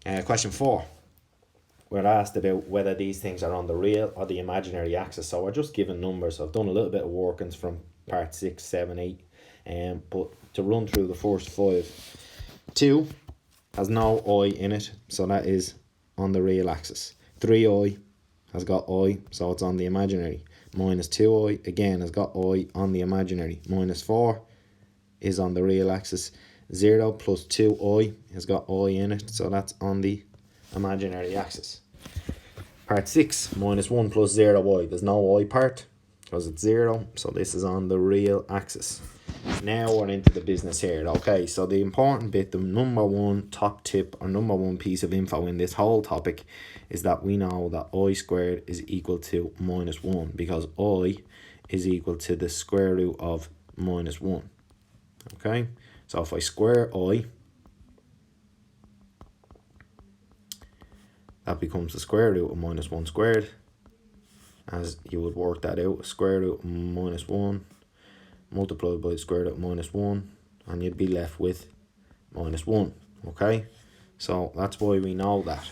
Question 4. We're asked about whether these things are on the real or the imaginary axis. So we're just given numbers. I've done a little bit of workings from part 6, 7, 8. But to run through the first 5. 2 has no I in it, so that is on the real axis. 3i has got I, so it's on the imaginary. Minus 2i, again, has got I on the imaginary. Minus 4 is on the real axis. 0 plus 2i has got I in it, so that's on the imaginary axis. Part 6, minus 1 plus 0i. There's no I part because it's 0, so this is on the real axis. Now we're into the business here. Okay, so the important bit, the number one top tip or number one piece of info in this whole topic is that we know that I squared is equal to minus 1 because I is equal to the square root of minus 1. Okay, so if I square I, that becomes the square root of minus 1 squared. As you would work that out, square root of minus 1 multiplied by the square root of minus 1, and you'd be left with minus 1. Okay, so that's why we know that.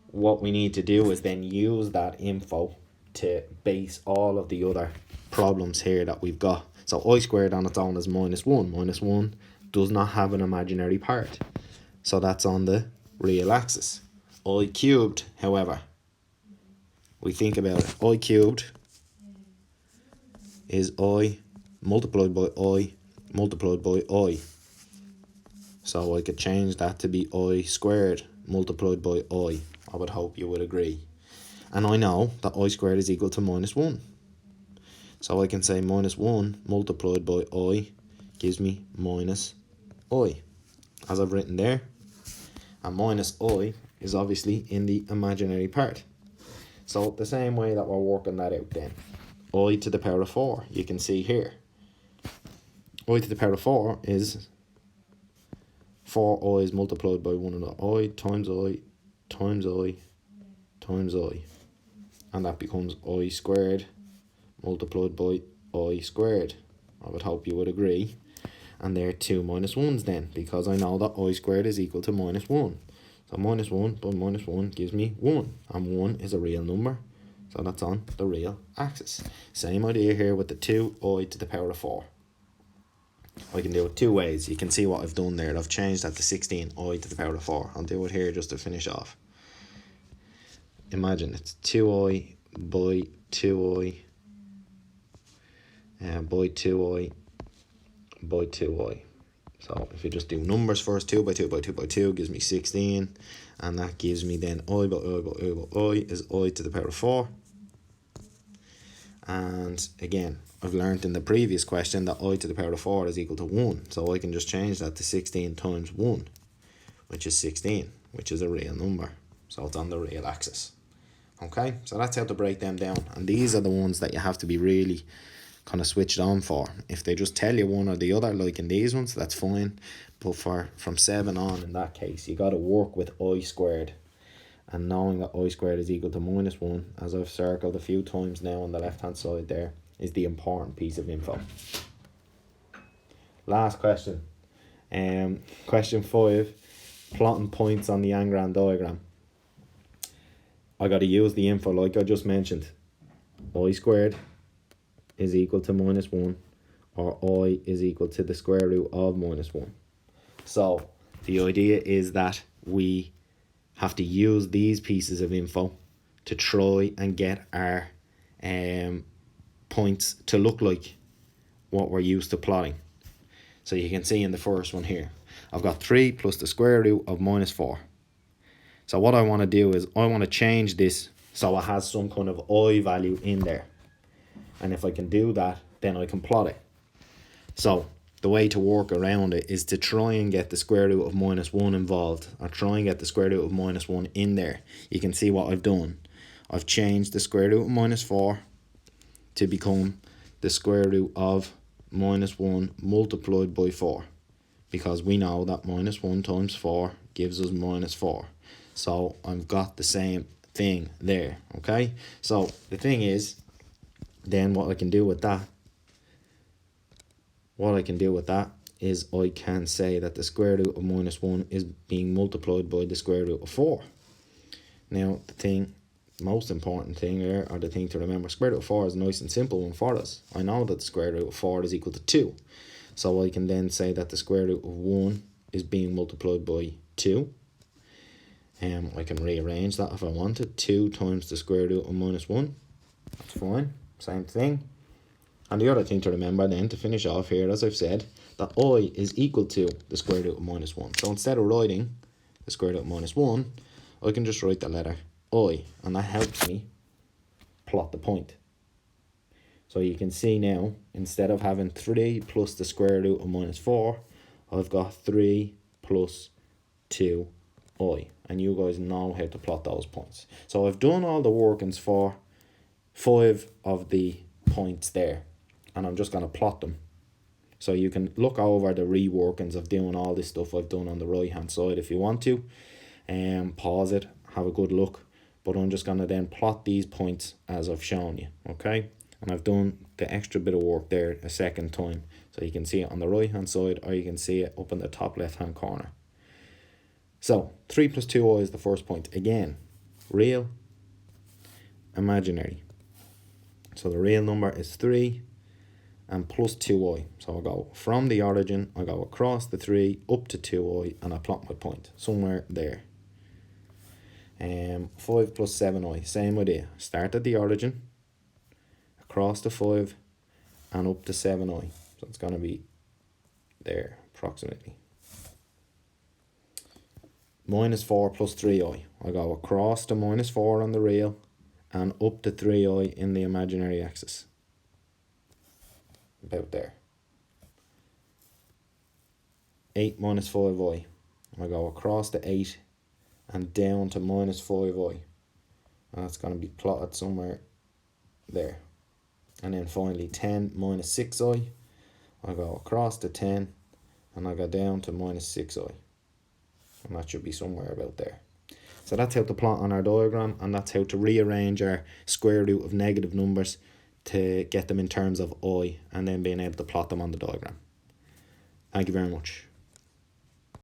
What we need to do is then use that info to base all of the other problems here that we've got. So I squared on its own is minus 1. Minus 1 does not have an imaginary part, so that's on the real axis. I cubed, however, we think about it. I cubed is I multiplied by I multiplied by I. So I could change that to be I squared multiplied by I. I would hope you would agree. And I know that I squared is equal to minus 1. So I can say minus 1 multiplied by I gives me minus I, as I've written there. And minus I is obviously in the imaginary part. So the same way that we're working that out then. I to the power of 4, you can see here. I to the power of 4 is 4 i's multiplied by one another. I times I times I times I. And that becomes I squared multiplied by I squared. I would hope you would agree. And there are 2 minus 1's then, because I know that I squared is equal to minus 1. So minus 1 by minus 1 gives me 1. And 1 is a real number. So that's on the real axis. Same idea here with the 2i to the power of 4. I can do it 2 ways. You can see what I've done there. I've changed that to 16i to the power of 4. I'll do it here just to finish off. Imagine it's 2i by 2i by 2i by 2i. So if you just do numbers first, 2 by 2 by 2 by 2 gives me 16. And that gives me then I by I by I by I is I to the power of 4. And again, I've learned in the previous question that I to the power of 4 is equal to 1. So I can just change that to 16 times 1, which is 16, which is a real number. So it's on the real axis. Okay, so that's how to break them down. And these are the ones that you have to be really kind of switched on for. If they just tell you one or the other, like in these ones, that's fine. But from 7 on, in that case, you got to work with I squared. And knowing that I squared is equal to minus 1, as I've circled a few times now on the left hand side there, is the important piece of info. Last question. Question 5. Plotting points on the Engram diagram. I got to use the info like I just mentioned. I squared is equal to minus 1, or I is equal to the square root of minus 1. So the idea is that we have to use these pieces of info to try and get our points to look like what we're used to plotting. So you can see in the first one here, I've got 3 plus the square root of minus 4. So what I want to do is I want to change this so it has some kind of I value in there. And if I can do that, then I can plot it. So the way to work around it is to try and get the square root of minus 1 involved, or try and get the square root of minus 1 in there. You can see what I've done. I've changed the square root of minus 4 to become the square root of minus 1 multiplied by 4, because we know that minus 1 times 4 gives us minus 4. So I've got the same thing there, okay? So the thing is, then what I can do with that is I can say that the square root of minus 1 is being multiplied by the square root of 4. Now, the most important thing there, or the thing to remember, square root of 4 is a nice and simple one for us. I know that the square root of 4 is equal to 2. So I can then say that the square root of 1 is being multiplied by 2. I can rearrange that if I wanted. 2 times the square root of minus 1. That's fine. Same thing. And the other thing to remember then, to finish off here, as I've said, that I is equal to the square root of minus 1. So instead of writing the square root of minus 1, I can just write the letter I. And that helps me plot the point. So you can see now, instead of having 3 plus the square root of minus 4, I've got 3 plus 2i. And you guys know how to plot those points. So I've done all the workings for 5 of the points there. And I'm just going to plot them. So you can look over the reworkings of doing all this stuff I've done on the right hand side if you want to. Pause it, have a good look. But I'm just going to then plot these points as I've shown you. Okay? And I've done the extra bit of work there a second time. So you can see it on the right hand side, or you can see it up in the top left hand corner. So 3 plus 2i is the first point. Again, real, imaginary. So the real number is 3 and plus 2i. So I'll go from the origin, I go across the 3 up to 2i, and I plot my point somewhere there. 5 plus 7i, same idea. Start at the origin, across the 5 and up to 7i. So it's going to be there approximately. Minus 4 plus 3i. I go across to minus 4 on the real and up to 3i in the imaginary axis. About there. 8 minus 5i. I go across to 8 and down to minus 5i. And that's going to be plotted somewhere there. And then finally 10 minus 6i. I go across to 10 and I go down to minus 6i. And that should be somewhere about there. So that's how to plot on our diagram, and that's how to rearrange our square root of negative numbers to get them in terms of I, and then being able to plot them on the diagram. Thank you very much.